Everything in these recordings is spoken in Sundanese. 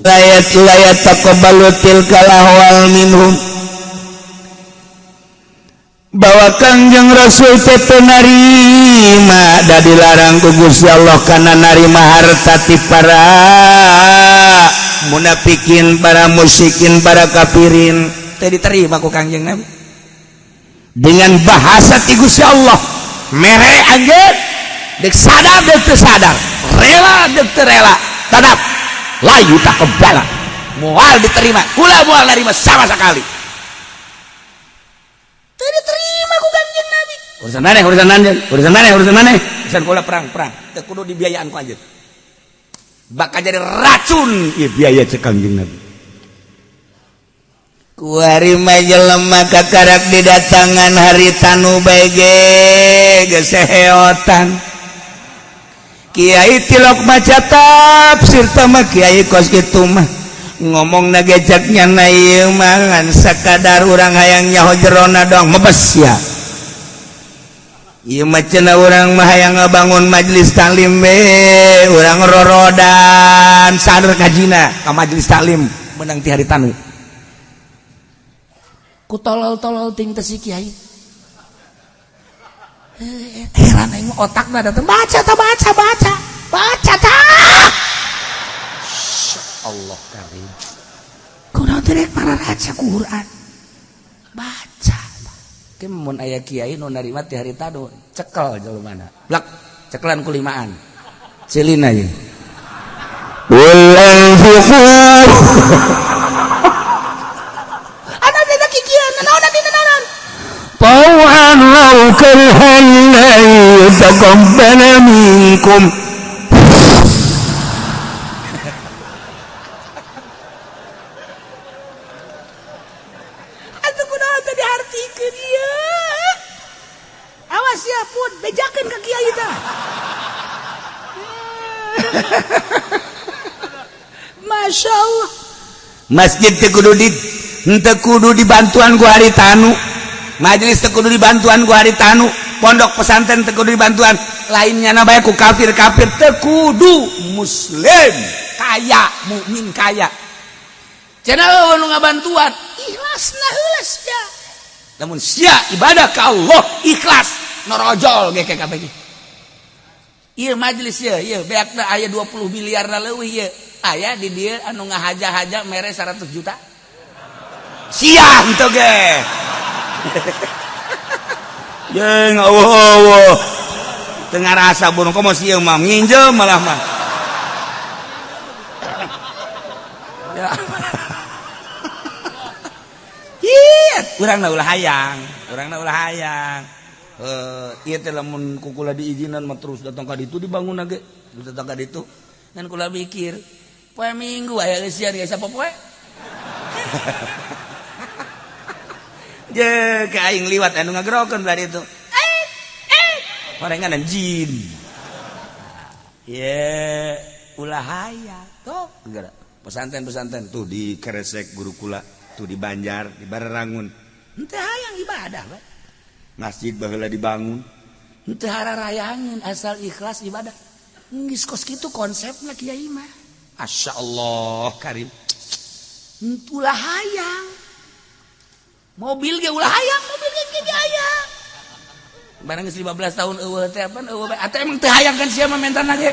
layat taqabbalu tilkal ahwal minhum bahwa Kangjeng Rasul teu narima da dilarang ku Gusti Allah kana narima harta ti para munafikin, para musyrikin, para kafirin, teu diterima ku Kangjeng Nabi dengan bahasa ti Gusti Allah mere anjeun dek sadar dek teu sadar, rela dek teu rela, tetap layu taqabbala moal diterima, ulah moal narima sama sekali. Teu diterima ku Kangjeng Nabi. Urusan maneh. Urusan kula perang. Teu kudu dibiayaan ku anjeun. Bakal jadi racun ieu biaya cek Kangjeng Nabi. Kuari mah jelema kakarak didatangan hari tanu bege geus seheotan. Kiai tilok maca tafsir teh mah kiai kos kitu mah ngomong nagejaknya na ieu mah ngan sakadar urang hayang nyaho jerona dong mebes ya. Ieu mah cenah urang mah hayang ngabangun majelis taklim we, urang rorodan sadar kajina ka majelis taklim menang ti hari tanu. Ku tolol-tolol ting teh si kiai. Heran aing otakna datang baca ta. Allah karim. Kunaon teh rek para raca Quran. Baca. Ke mun aya kiai nu narima ti hari tanu cekel jeleumana. Blak, cekelan ku limaan. Cilina ieu. Ulang fuku. Ana dina kikian, naon dina naon? Tau'an law karhan la yataqabbala minkum. Atuh kunaon teh dihartikeun ieu? Awas ya pun bejakeun ka kiai tah. Masya Allah. Masjid teu kudu dibantuan ku hari tanu. Majelis teu kudu dibantuan ku hari tanu. Pondok pesantren teu kudu dibantuan. Lainnya na bae ku kafir-kafir teu kudu. Muslim kaya, mukmin kaya. Cenah nu ngabantuan ikhlasna heula sia. Lamun sia ibadah ka Allah ikhlas norojol ge kabeh. Ieu majelis ieu beakna aya 20 miliar leuwih ieu. Aya di dieu anu ngahaja-haja mere 100 juta. Sia henteu ge. Jeung Allah. Teu ngarasa burung komo sieun mah nginjem malah mah. Ya. Urangna ulah hayang. Ieu teh lamun kukula diizinan mah terus datang ka ditu dibangun ge. Datang ka ditu. Ngan kula mikir, poe Minggu aya geus siar geus sapopoe. Je ka aing liwat anu ngagerokeun bari itu. Orenganan jin. Ye ulah hayang. Tuh, pesantren tuh di Kresek guru kula, tuh di Banjar, di Bararangun. Henteu hayang ibadah, we. Masjid baheula dibangun. Henteu hararayangeun asal ikhlas ibadah. Geus kos kitu konsepna kiai mah. Masyaallah karim. Ulah hayang. Mobil ge ulah hayang, mobil ge hayang. Barang geus 15 tahun eueuh teh apa eueuh bae. Atuh emang teu hayang kan sia mah mentana ge.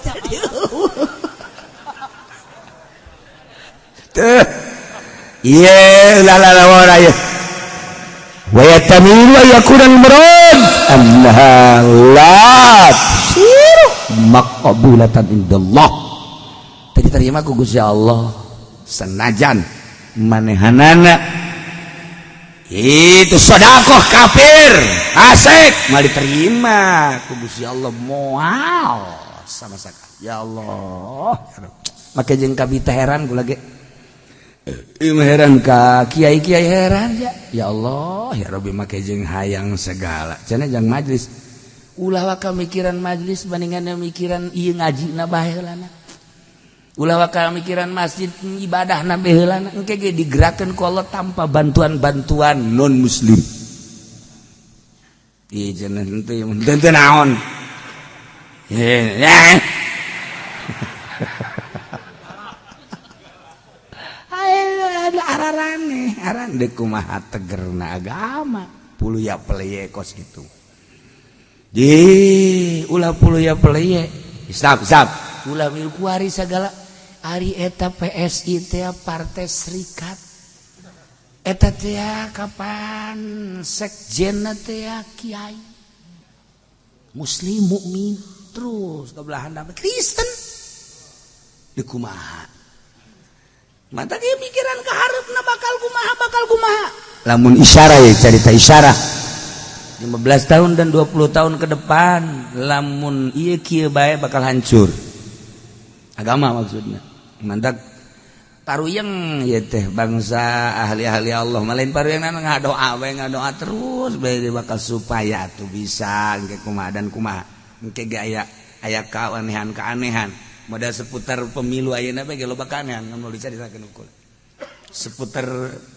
Jadi teh ieu la wara ieu. Wa yatamilu yakunan murad annahat maqbulatan indallah. Tadi terima ku Gusti Allah senajan manehanana itu sedekah kafir asik mal diterima ku Gusti Allah moal sama sekali. Ya Allah, maka jeung kabita heran kula ge. Heran ka kiai-kiai heran ya. Ya Allah, ya Rabbi make jeung hayang segala. Cenah jang majlis. Ulah waka mikiran majlis bandingan mikiran ieu ngajina bae heulana. Ulah waka mikiran masjid ibadahna bae heulana. Engke ge digerakkeun ku Allah tanpa bantuan-bantuan non muslim. Ieu cenah henteu naon. aran deuk kumaha tegerna agama puluh ya peleye kos gitu. Ulah puluh ya peleye. Stop. Ulah milu kuari sagala ari eta PSI teh Partai Serikat. Eta teh kapan sekjenna teh kiai. Muslim mukmin terus kabelahan dapat Kristen. Deuk kumaha? Mata ge pikiran ka hareupna bakal kumaha. Lamun isyarah ya cerita isyarah 15 tahun dan 20 tahun ke depan lamun ieu kieu bae bakal hancur agama maksudnya mantak paruyeng ya teh bangsa ahli-ahli Allah malain paruyengna ngadoa we ngadoa terus bae bakal supaya atuh bisa engke kumaha dan kumaha engke ge aya keanehan modal seputar pemilu ayeuna bae ge loba kanehan mun dicaritakeun ukul seputar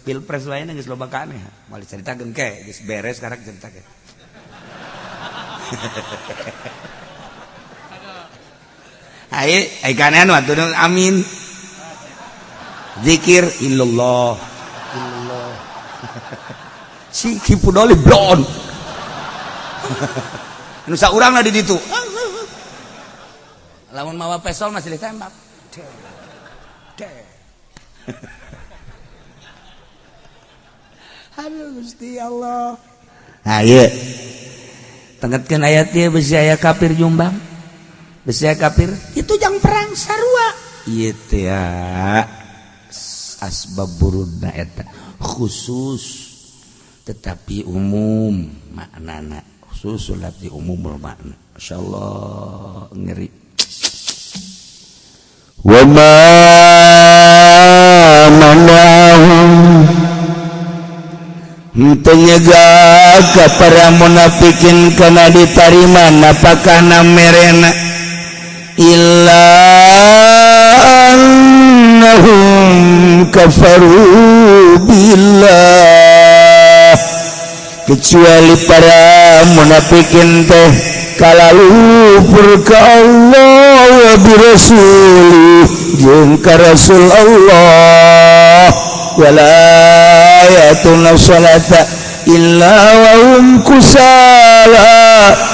pilpres lainnya geus loba kanehan moal dicaritakeun ke geus beres sekarang ceritakeun. Ai kanehan waduh amin. Zikir illallah. Si kipudoli blon. Nu saurangna di ditu. Lamun mawa pistol masih ditembak. Aduh Gusti Allah. Ieu. Tengetkeun ayat ieu besi aya kafir Jombang. Besi aya kafir itu jang perang sarua. Ieu teh asbab burudna eta khusus tetapi umum maknana khusus tapi umum makna. Masyaallah ngeri. Wa ma manahum Tanyega ka para munafikin kana ditarima napakana merena illa annahum kafaru billah kecuali para munafikin teh kalalupur ka Allah wa bi rasul jeung ka rasul Allah wala yatuna salata illa wa hum kusala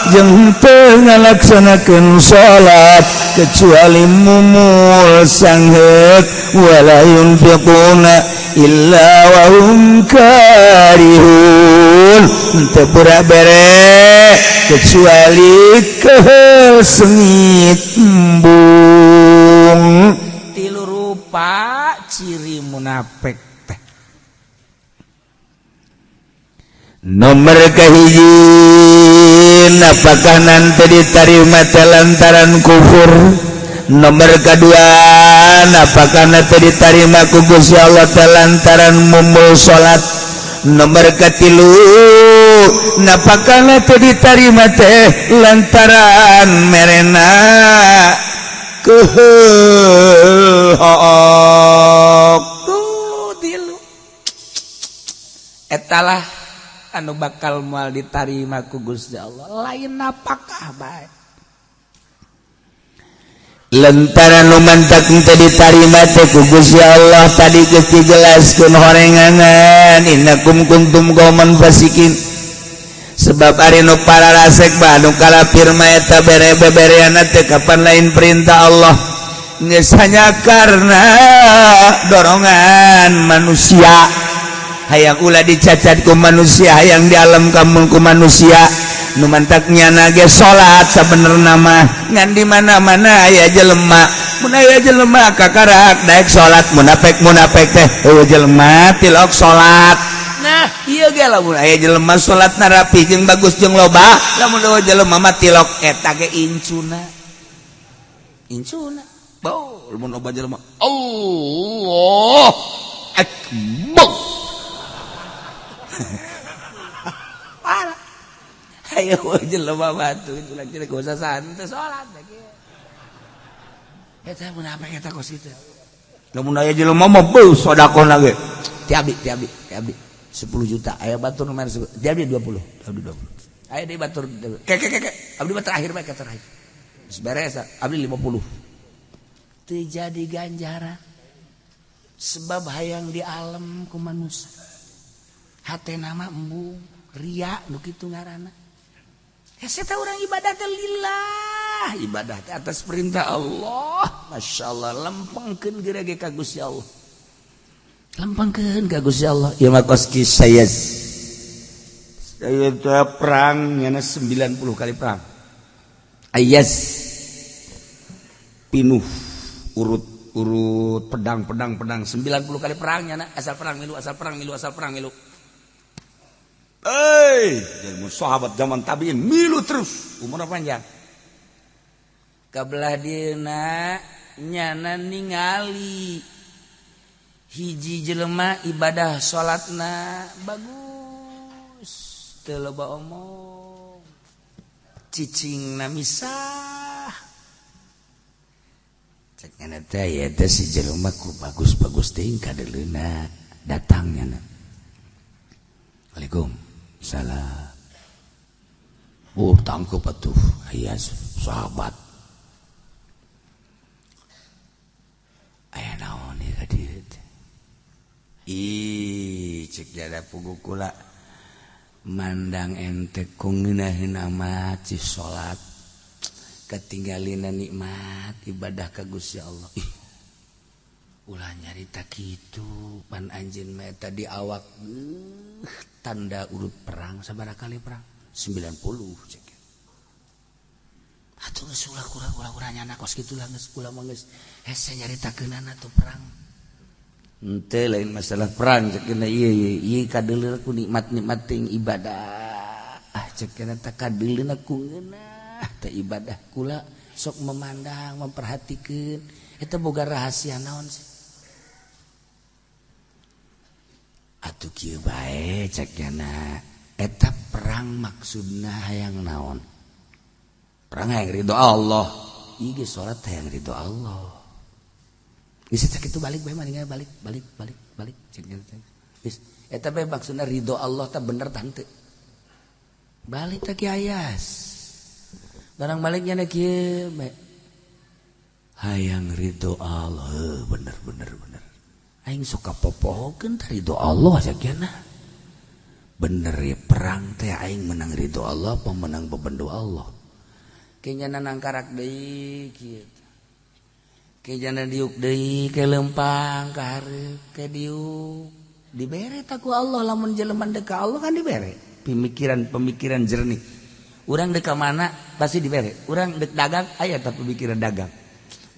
jeung teu ngalaksanakeun salat kecuali mumul sangheut wala yunfiquna illa wa hum karihun teu pura bere kecuali keheul sengit embung. Tilu rupa ciri munafik. Nomor kahiji apakah nanti diterima lantaran kufur. Nomor kedua apakah nanti diterima ku Gusti Allah lantaran mumul salat. Nomor ketilu apakah nanti diterima teh lantaran merena keheul tilu etalah anu bakal moal ditarima ku Gusti Allah lain apakah bae lantaran nu mantak teu ditarima teh ku Gusti Allah tadi geus dijelaskeun horenganan innakum kuntum qauman fasikin sebab ari nu pararasek mah anu kalafir mah eta bere-bebereana teh kapan lain perintah Allah geus hanya karena dorongan manusia hayang ulah dicacat ku manusia hayang di alam kamu ku manusia nu mantaknya nage salat sabenerna mah ngan di mana-mana aya jelema mun aya jelema kakarak daek salat munafik teh eueuh jelema tilok salat nah ieu ge lamun aya jelema salatna rapi jeung bagus jeung loba lamun eueuh jelema mah tilok eta ge incuna bau lamun loba jelema Allah akbar. Ayo jelema batu itu lagi gak usah santai salat lagi. Eta munafik eta kos kitu. Lamun aya jelema mah beuh sedekahna ge. Ti abdi 10 juta aya batur nomor diabdi 20. Aya deui batur. Ke abdi mah terakhir bae terakhir. beres abdi 50 terjadi ganjaran sebab hayang di alam ku manusia hate nama embung ria nu kitu ngaranna eta urang ibadah teh lillah ibadah teh atas perintah Allah masyaallah lempengkeun geurage ka Gusti Allah lempengkeun ka Gusti Allah ieu mah koski saya perang nyana 90 kali perang ayas pinuh urut pedang 90 kali perang nyana asal perang milu jadi sahabat zaman tabiin milu terus umurna panjang kabelah dieuna nyana ningali hiji jelema ibadah salatna bagus teu loba omong cicingna misah cek nyana teh ya teh si jelema ku bagus-bagus teuing kadeleuna datang nyana Assalamualaikum salah tangkep atuh aya sahabat aya naon ieu ka dieu teh cek jada pugu kula mandang ente kungeunaheun amat ci salat katinggalina nikmat ibadah ka Gusti Allah ulah nyarita kitu pan anjeun mah eta di awak tanda urut perang sabaraha kali perang 90 cek atuh geus ulah nyana kos kitu lah geus kula mah geus hese nyaritakeunana tuh perang henteu lain masalah perang cek ieu kadeuleur ku nikmat-nikmat teuing ibadah cek eta kadeuleur ku ngeunah teh ibadah kula sok memandang memperhatikeun eta boga rahasia naon sih atuh kieu bae cek yana eta perang maksudna hayang naon perang hayang ridho Allah ieu ge salat hayang ridho Allah geus eta kitu balik bae mendingan balik cek yana geus eta bae maksudna ridho Allah teh bener tah henteu balik teh ki ayas barang baliknya na kieu bae hayang ridho Allah bener aing sok kapopohokeun teh ridho Allah sakiana bener ya perang teh aing menang ridho Allah apa menang bebendo Allah kenyana nangkarak deui kieu kenyana diuk deui ke lempang ka hareup ke diuk dibere ta ku Allah lamun jelema deuk ka Allah kan dibere pemikiran jernih urang deuk ka mana pasti dibere urang deuk dagang aya teh pemikiran dagang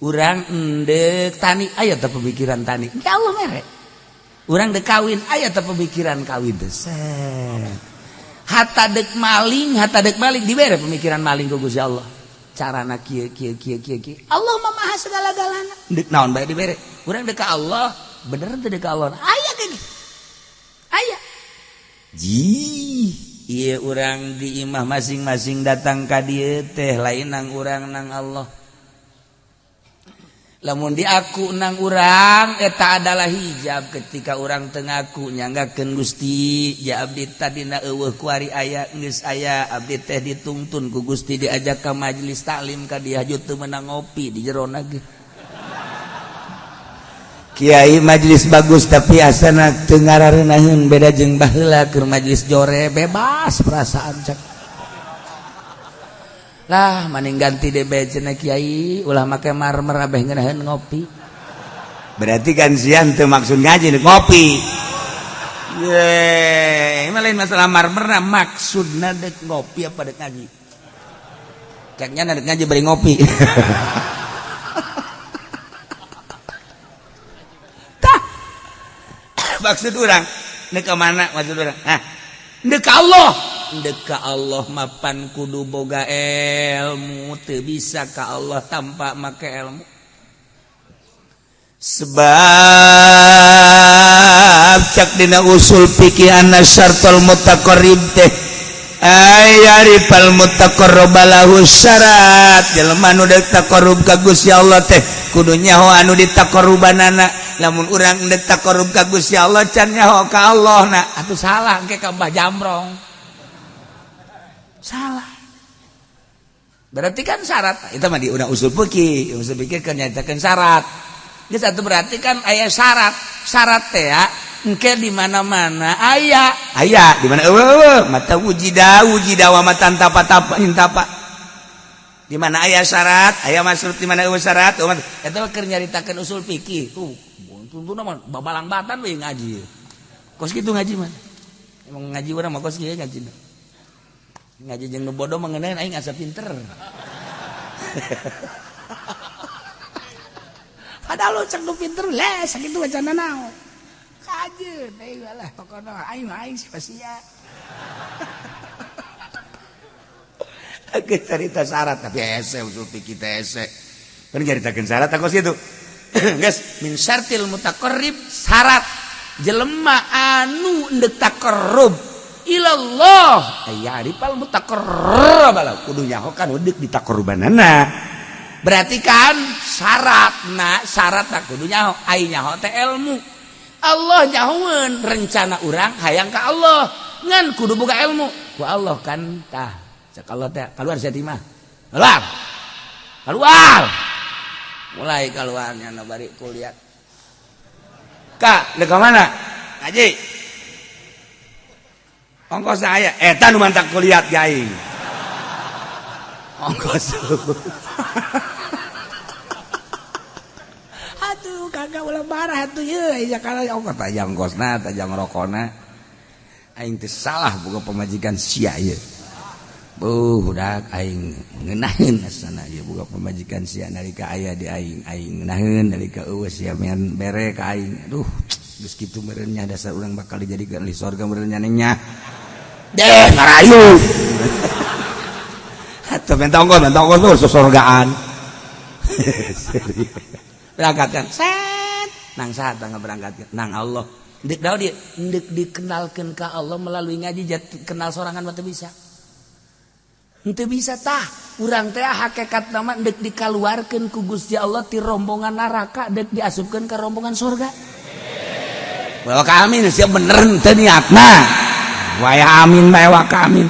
urang endek tani aya teh pemikiran tani ya Allah mere urang dek kawin aya teh pemikiran kawin teh hatta dek maling dibere pemikiran maling ku Gusti Allah carana kieu Allah mah maha segala-galana dek naon bae dibere urang dek ka Allah bener teh dek ka Allah aya ge aya ieu urang di imah masing-masing datang ka dieu teh lain nang urang nang Allah lamun diaku nang urang eta adalah hijab ketika urang teu ngaku nyanggakeun Gusti ya abdi tadina eueuh ku ari aya geus aya abdi teh ditungtun ku Gusti diajak ka majelis taklim ka diaju teu meunang ngopi di jerona ge kiai majelis bagus tapi asana teu ngararenaheun beda jeung baheula keur majelis jore bebas perasaan cak lah maning ganti DB cenah kiai ulah make marmer abeh ngeunaheun ngopi berarti kan sian teu maksud ngaji deuk ngopi ye mah lain masalah marmer maksudna deuk ngopi apa deuk ngaji ceknya deuk ngaji bari ngopi tah maksud urang deuk ka mana maksud urang deuk ka Allah dek ka Allah mapan kudu boga ilmu teu bisa ka Allah tanpa make ilmu sebab cak dina usul fikih anna syartul mutaqarrib teh ayarifal mutaqarrabalahu syarat jelema nu deuk taqarrub ka Gusti Allah teh kudu nyaho anu ditaqarrubanana lamun urang deuk taqarrub ka Gusti Allah can nyaho ka Allah na atuh salah engke ka Mbah Jamrong salah berarti kan syarat itu mah di urang usul fikih kan nyatakeun syarat geus atuh berarti kan aya syarat teh ya engke di mana-mana aya di mana eueuh mata wujida wa matan tapa di mana aya syarat aya maksud di mana eueuh syarat eta keur nyaritakeun usul fikih tuh tuntuna mah babalang batan we ngaji kos kitu ngaji mah emang ngaji urang mah kos kieu ngaji ngaji jeung nu bodoh mengenai aing asa pinter padahal cek nu pinter les sakitu wacana naon kajeun deui lah pokona aing sia-sia Oke cerita syarat tapi ese usul fikih teh ese kan nyaritakeun syarat takos kitu geus min syartil mutaqarrib syarat jelema anu endek taqarrub ilallah aya arifal mutaqarrab kudu nyaho kan udek di taqarrubanana berarti kan syarat kudu nyaho ai nyaho teh ilmu Allah nyahoeun rencana urang hayang ka Allah ngan kudu boga ilmu ku Allah kan tah cak Allah teh keluar sia mah keluar mulai keluarnya na bari kuliah ka deuk ka mana ngaji ongkos saya eta nu mantak kuliah gaing ongkos aduh kagak ulah marah atuh ye jakala ongkos tajang ongkosna tajang rokona aing teh salah boga pamajikan sia ye budak aing ngeunaheun asana ye boga pamajikan sia nalika aya di aing ngeunaheun nalika eueuh sia men bere ka aing aduh geus kitu meureun nya dasar urang bakal dijadikeun ahli surga meureun nya nya deh ngarayu atau mentongkol tuh sesorgaan berangkatkan set nang saat tangga berangkatkan nang Allah dek daun dia dek dikenalkan ke Allah melalui ngaji kenal sorangan mah teu bisa tah urang teh hakikat nama dek dikaluarkeun ku Gusti Allah ti rombongan neraka dek diasupkeun ke rombongan surga bahwa kami siap bener teu niatna waya amin bae wa amin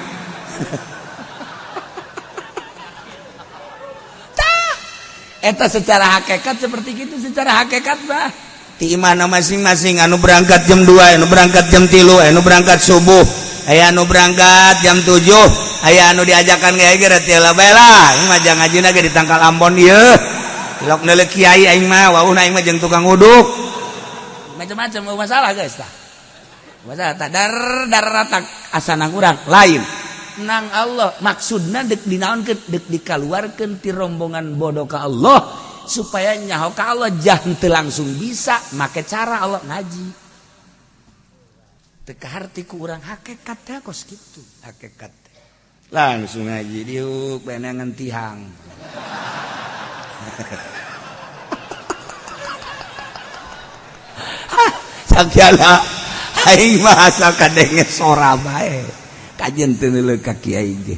eta secara hakikat seperti itu secara hakikat bah di imana masing-masing anu berangkat jam 2 anu berangkat jam 3 anu berangkat subuh aya anu berangkat jam 7 aya anu diajakan ge ge reti lah bae lah ieu mah jang ngajina ge di Tangkal Ambon ieu lok neuleuh kiai aing mah wauna aing mah jeung tukang uduk macam-macam masalah guys tah masalah tah dar ratak asana urang lain nang Allah maksudna dek dinaonkeun dek dikaluarkeun ti rombongan bodoh ka Allah supaya nyaho ka Allah jangan teu langsung bisa make cara Allah ngaji teu kaharti ku urang hakikat teh kos kitu hakikat langsung ngaji diuk benengan tihang sakiala aing mah asal kadenge sora bae kajen teu neuleuh ka kiai ge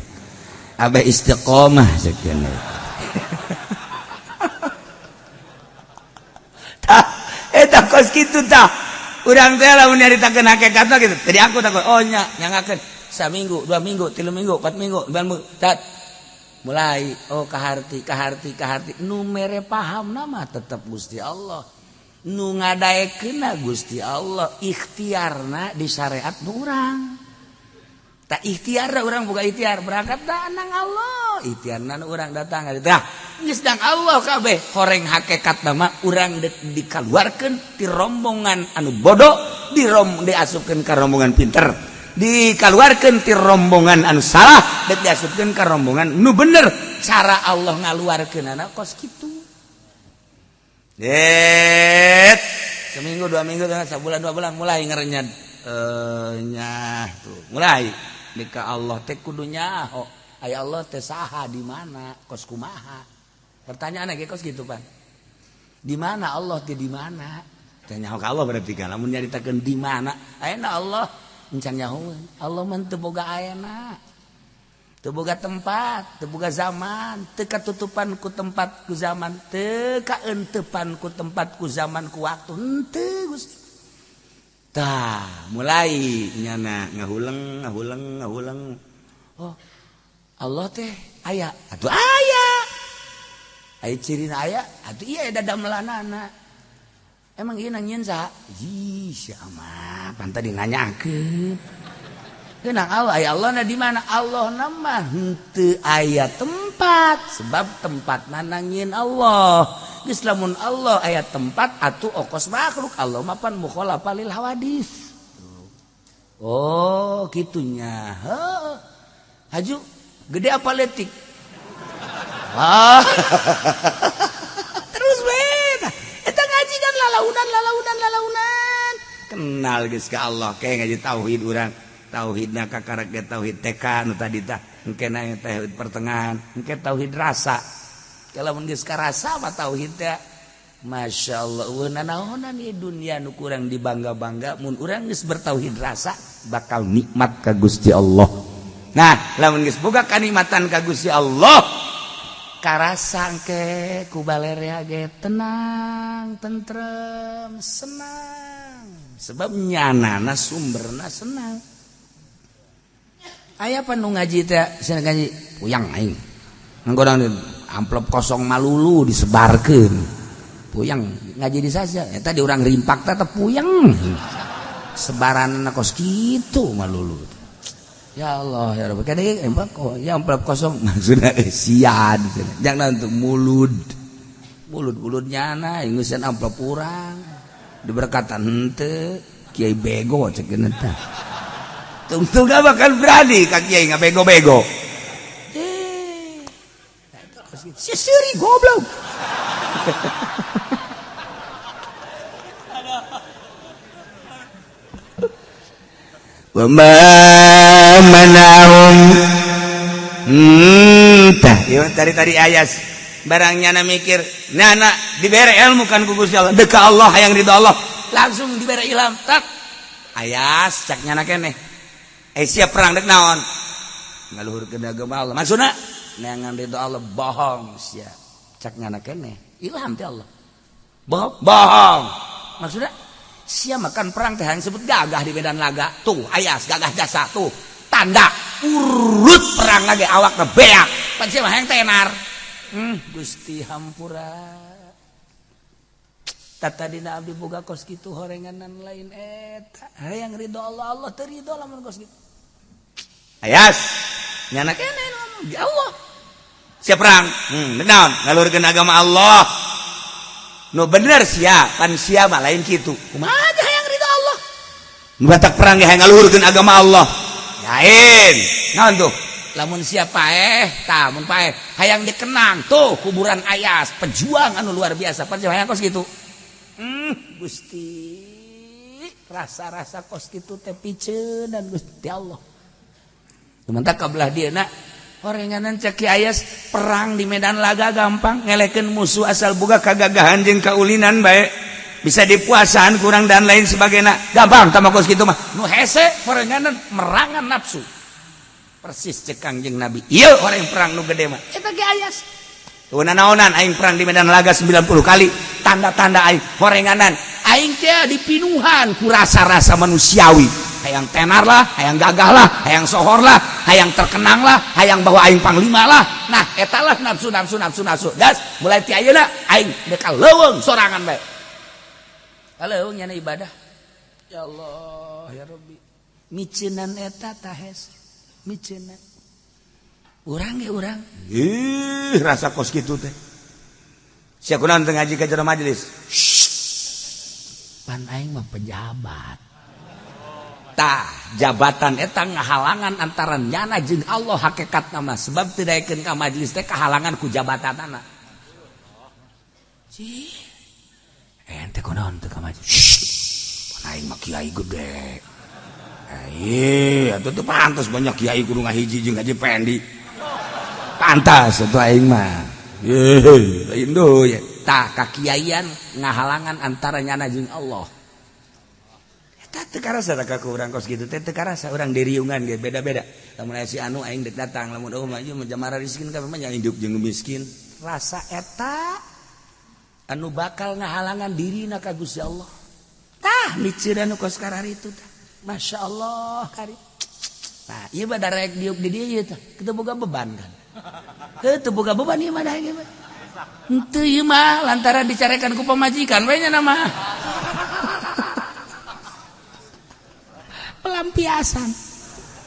abah istiqomah sakeuna tah eta kos kitu tah urang teh lamun nyaritakeun hakikatna kitu tadi aku takut oh nya nyangakeun saminggu 2 minggu 3 minggu 4 minggu 9 minggu tat mulai oh kaharti nu mere pahamna mah tetep Gusti Allah nu ngadaekeunna Gusti Allah ikhtiarna di syariat urang tak ikhtiar orang buka ikhtiar berangkat dah nang Allah ikhtiarna orang datang dah geus nang Allah kabeh horeng hakikat nama urang dikaluarkeun ti rombongan anu bodoh diasupkeun ka rombongan pinter dikaluarkeun ti rombongan anu salah dek diasupkeun ka rombongan nu bener cara Allah ngaluarkeunana kos kitu det seminggu 2 minggu sabulan 2 bulan mulai ngarenyad nya tuh mulai deka Allah teh kudu nyaho aya Allah teh saha di mana kos kumaha pertanyaanna ge kos kitu Pan di mana Allah teh di mana teh nyaho ka Allah berarti kan lamun nyaritakeun di mana ayeuna Allah encan nyahoeun Allah mah teu boga ayeuna teu boga tempat teu boga zaman teu katutupan ku tempat ku zaman teu kaentepan ku tempat ku zaman ku waktu henteu Gusti tah mulai nyana ngahuleng oh Allah teh aya atuh aya cirina aya atuh iya dada melanana emang ieu nangieun saha sia mah pan tadi nanyakeun keunang Allah aya Allahna di mana Allahna mah henteu aya tempat sebab tempatna nangieun Allah geus lamun Allah aya tempat atuh okos makhluk Allah mah pan mukhalafa lil hawadits oh kitunya heuh haju gede apa letik terus beda eta ngaji kan lalaunan kenal geus ka Allah kayak ngaji tauhid urang tauhidna kakarak ge tauhid TK nu tadi tah engke na tauhid pertengahan engke tauhid rasa kalau mun geus ka rasa mah tauhid teh masyaallah weuna naonan ieu dunia nu kurang dibangga-bangga mun urang geus bertauhid rasa bakal nikmat ka Gusti Allah. Nah, lamun geus boga kanikmatan ka Gusti Allah, karasa engke ku balerea ge tenang, tentrem, senang. Sebab nyanana sumberna senang. Aya pa nu ngaji teh, cenah ngaji puyang aing. Nggodang amplop kosong malulu disebarkeun. Puyang ngaji di saja. Eta di urang rimpak teh puyang. Sebaranna kos kitu malulu. Ya Allah ya Rabbi kadang ya amplop kosong maksudnya sian jangan untuk mulut nyana ingusan amplop urang diberkatan henteu kiai bego cekeun teh tungtung gak bakal berani ka kiai ngabego-bego si siri goblok wa ma manahum tah ieu tadi ayas barangnya na mikir nana dibere ilmu kan ku Gusti Allah deuk ka Allah hayang ridho Allah langsung dibere ilham tak ayas cak nyana keneh siap perang deuk naon ngaluhurkeun agama Allah maksudna neangan ridho Allah bohong sia cak nyana keneh ilham ti Allah bohong maksudna sia makan perang teh yang disebut gagah di medan laga tuh ayas gagah jasa tuh tanda urut perang lagi awakna beak pan sia mah hayang tenar Gusti hampura tatadina abdi boga kos kitu horenganan lain eta hayang ridho Allah Allah teu ridho lamun kos kitu ayas nyana keneh di Allah sia perang naon ngalurkeun agama Allah no bener sia pan sia mah lain kitu kumaha hayang ridho Allah nu batak perang ge hayang ngaluhurkeun agama Allah lain naon tuh lamun sia paeh tah mun paeh hayang dikenang tuh kuburan ayas pejuang anu luar biasa pan sia hayang kos kitu Gusti rasa-rasa kos kitu teh piceunan Gusti Allah tumantak ka belah dieuna horenganan cek ayas perang di medan laga gampang ngelekeun musuh asal boga kagagahan jeung kaulinan bae bisa dipuasaan kurang dan lain sebagainya gampang tama kos kitu mah nu hese horenganan merangan nafsu persis cek Kangjeng Nabi ieu orang perang nu gede mah eta ge ayas tuh naonan aing perang di medan laga 90 kali tanda-tanda aing horenganan aing teh dipinuhan ku rasa-rasa manusiawi hayang tenar lah, hayang gagah lah, hayang sohor lah, hayang terkenang lah, hayang bawa aing panglima lah. Nah, eta lah nafsu. Das, mulai ti ayeuna aing deka leuweung sorangan bae. Leuweung nyana ibadah. Ya Allah, ya Rabbi. Miceunan eta tahes. Miceunan. Urang ge urang. Rasa kos kitu teh. Sia kunaon teu ngaji ka jero majelis. Pan aing mah pejabat. Tah jabatan eta ngahalangan antara nyana jeung Allah hakikat nama sebab teu daekeun ka majelis teh kahalangan ku jabatanana. Ci. Ente kunaon teu ka majelis. Pan aing mah kiai gede. Atuh teu pantes banyak kiai kudu ngahiji jeung Haji Pendi. Pantas atuh aing mah. Lain doy. Tah kakiaian ngahalangan antara nyana jeung Allah. Teu karasa ka urang kos kitu teh teu karasa urang diriungan ge beda-beda. Lamun aya si anu aing dek datang lamun eueuh mah ieu jamara miskin ka mah yang hidup jeung miskin. Rasa eta anu bakal ngahalangan dirina ka Gusti Allah. Tah miceuran nu kos karari itu tah. Masyaallah kari. Nah, ieu mah darek diuk di dieu teh. Kita boga beban kan. Teu boga beban ieu mah da ieu mah. Henteu ieu mah lantaran dicarekan ku pamajikan we nya mah. Pelampiasan.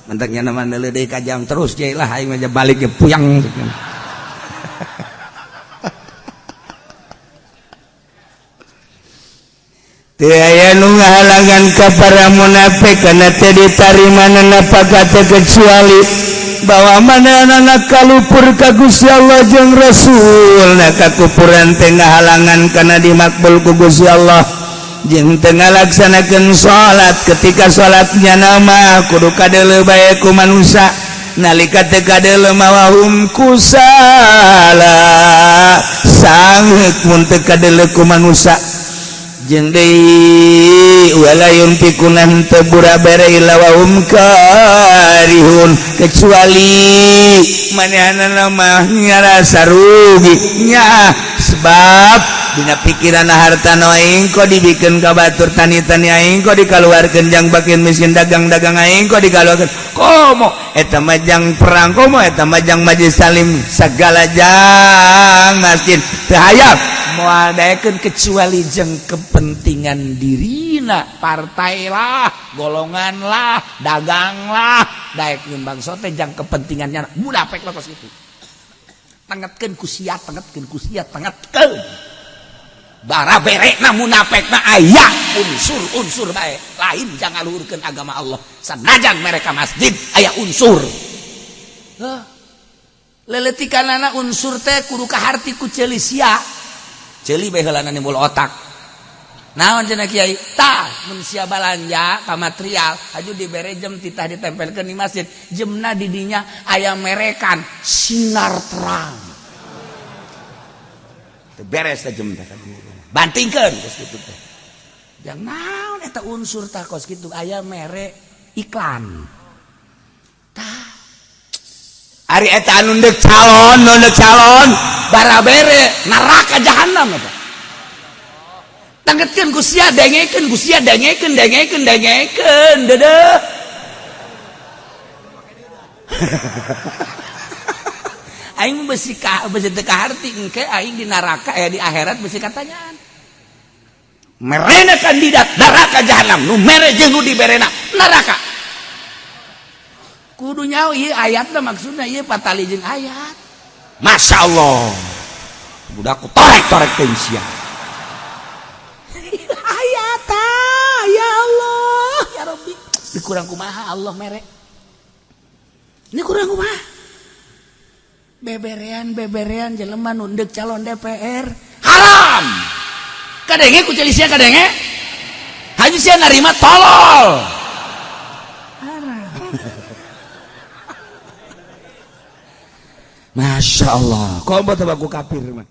Menteknya nama leudeuy ka jam terus ge lah aing mah balik ge puyang. Teu aya nu ngahalangan ka para munafik kana teu ditarimanana pagata kecuali bahwa manehna kalupur ka Gusti Allah jeung Rasulna kakupuran teh ngahalangan kana dimakbul ku Gusti Allah jeung teu ngalaksanakeun salat ketika salatnya nama kudu kadeuleu bae ku manusia nalika teu kadeuleu mawahum kusala sangeuk mun teu kadeuleu ku manusia jeung deui wala yunfikunan teu burabere illa wa hum karihun kecuali manehna mah ngarasa rugi nya sebab dina pikiran hartana aing kok dibikeun ka batur tani-tani aing kok dikaluarkeun jang bakeun miskin dagang-dagang aing kok dikaluarkeun komo eta mah jang perang komo eta mah jang majelis salim sagala jang masjid teu hayang moal daekeun kecuali jeung kepentingan dirina partai lah golongan lah dagang lah daek nyumbang sote jang kepentingannya munafik lah kos itu tengetkeun ku sia tengetkeun bara berekna munafik na aya unsur-unsur bae lain jangan luhurkeun agama Allah sanajan mereka masjid aya unsur leletikanana unsur teh kudu kaharti ku ceuli sia ceuli bae heulana nimbul otak naon cenah kiai tah mun sia balanja ka material aju dibere jem titah ditempelkeun di masjid jemna di dinya aya merekan sinar terang teu beres teh jem teh bantingkeun geus kitu teh jang naon eta unsur tah kos kitu aya mere iklan tah ari eta anu deuk calon barabere neraka jahanam eta tangetkeun ku sia dengekeun deudeuh aing besi teu kaharti engke aing di neraka di akhirat besi katanyaan merena kandidat neraka jahanam nu mere jeung nu diberena neraka kudu nyaho ieu ayatna maksudna ieu patali jeung ayat masyaallah budak torek teuing sia ayata ya Allah ya Rabbi dikurang kumaha Allah mere ini kurang kumaha beberean jelema nu deuk calon DPR haram kadenge ku ceuli sia kadenge haju sia narima tolol haram Masya Allah kok baku kafir mah